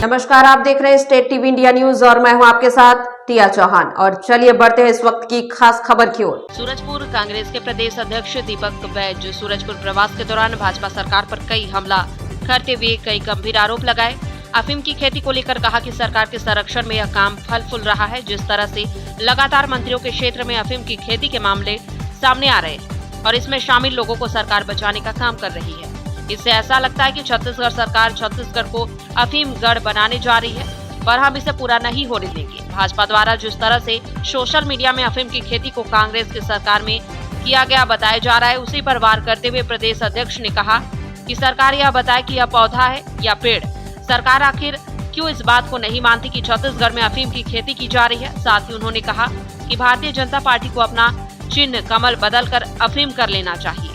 नमस्कार, आप देख रहे हैं स्टेट टीवी इंडिया न्यूज और मैं हूं आपके साथ टिया चौहान। और चलिए बढ़ते हैं इस वक्त की खास खबर की ओर। सूरजपुर कांग्रेस के प्रदेश अध्यक्ष दीपक बैज सूरजपुर प्रवास के दौरान भाजपा सरकार पर कई हमला करते हुए कई गंभीर आरोप लगाए। अफीम की खेती को लेकर कहा कि सरकार के संरक्षण में यह काम फल फूल रहा है। जिस तरह से लगातार मंत्रियों के क्षेत्र में अफीम की खेती के मामले सामने आ रहे हैं और इसमें शामिल लोगों को सरकार बचाने का काम कर रही है। इससे ऐसा लगता है कि छत्तीसगढ़ सरकार छत्तीसगढ़ को अफीम गढ़ बनाने जा रही है, पर हम इसे पूरा नहीं होने देंगे। भाजपा द्वारा जिस तरह से सोशल मीडिया में अफीम की खेती को कांग्रेस की सरकार में किया गया बताया जा रहा है, उसी पर वार करते हुए प्रदेश अध्यक्ष ने कहा कि सरकार यह बताए कि यह पौधा है या पेड़। सरकार आखिर क्यों इस बात को नहीं मानती कि छत्तीसगढ़ में अफीम की खेती की जा रही है। साथ ही उन्होंने कहा कि भारतीय जनता पार्टी को अपना चिन्ह कमल बदलकर अफीम कर लेना चाहिए।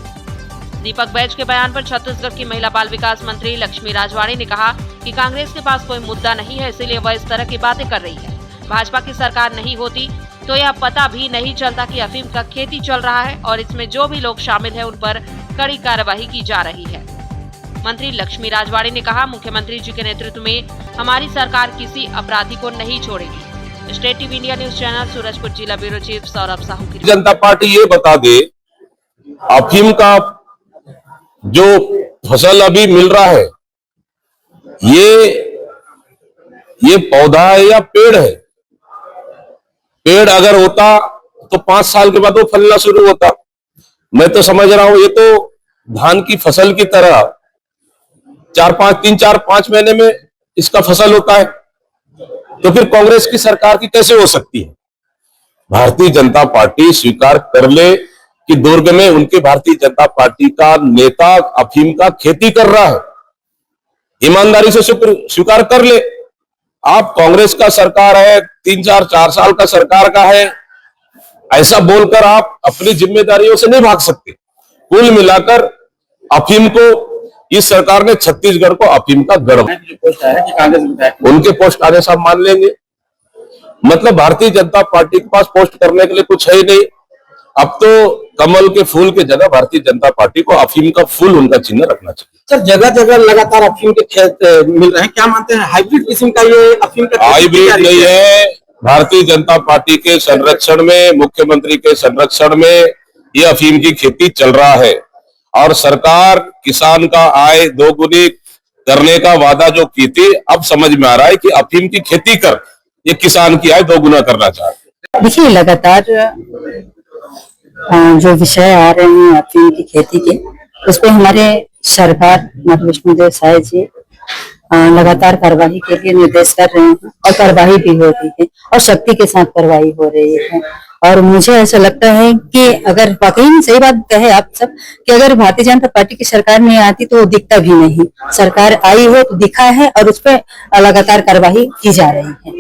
दीपक बैज के बयान पर छत्तीसगढ़ की महिला बाल विकास मंत्री लक्ष्मी राजवाड़ी ने कहा कि कांग्रेस के पास कोई मुद्दा नहीं है, इसीलिए वह इस तरह की बातें कर रही है। भाजपा की सरकार नहीं होती तो यह पता भी नहीं चलता कि अफीम का खेती चल रहा है और इसमें जो भी लोग शामिल हैं उन पर कड़ी कार्रवाई की जा रही है। मंत्री लक्ष्मी राजवाड़ी ने कहा, मुख्यमंत्री जी के नेतृत्व में हमारी सरकार किसी अपराधी को नहीं छोड़ेगी। State TV India news channel Surajpur जिला ब्यूरो चीफ सौरभ साहू की जनता पार्टी ये बता दे, अफीम का जो फसल अभी मिल रहा है ये पौधा है या पेड़ है। पेड़ अगर होता तो 5 साल के बाद वो फलना शुरू होता। मैं तो समझ रहा हूं ये तो धान की फसल की तरह 3-4-5 महीने में इसका फसल होता है। तो फिर कांग्रेस की सरकार की कैसे हो सकती है। भारतीय जनता पार्टी स्वीकार कर ले कि दुर्ग में उनके भारतीय जनता पार्टी का नेता अफीम का खेती कर रहा है, ईमानदारी से स्वीकार कर ले। आप कांग्रेस का सरकार है, 3-4 साल का सरकार का है, ऐसा बोलकर आप अपनी जिम्मेदारियों से नहीं भाग सकते। कुल मिलाकर अफीम को इस सरकार ने छत्तीसगढ़ को अफीम का गढ़, उनके पोस्ट आने से मान लेंगे। मतलब भारतीय जनता पार्टी के पास पोस्ट करने के लिए कुछ है ही नहीं। अब तो कमल के फूल के जगह भारतीय जनता पार्टी को अफीम का फूल उनका चिन्ह रखना चाहिए। सर, जगह जगह लगातार अफीम के खेत मिल रहे हैं, क्या मानते हैं हाइब्रिड किस्म का ये अफीम का? हाइब्रिड नहीं है। भारतीय जनता पार्टी के संरक्षण में, मुख्यमंत्री के संरक्षण में ये अफीम की खेती चल रहा है और सरकार किसान का आय दोगुनी करने का वादा जो की थी, अब समझ में आ रहा है कि अफीम की खेती कर ये किसान की आय दोगुना करना चाहते हैं। देखिए, लगातार जो विषय आ रहे हैं अफीम की खेती के, उस पर हमारे सरकार विष्णुदेव साय जी लगातार कार्रवाई के लिए निर्देश कर रहे हैं और कार्रवाई भी हो रही है और शक्ति के साथ कार्रवाई हो रही है। और मुझे ऐसा लगता है कि अगर वाकई में सही बात कहे आप सब कि अगर भारतीय जनता पार्टी की सरकार नहीं आती तो दिखता भी नहीं। सरकार आई है तो दिखा है और उस पर लगातार कार्रवाई की जा रही है।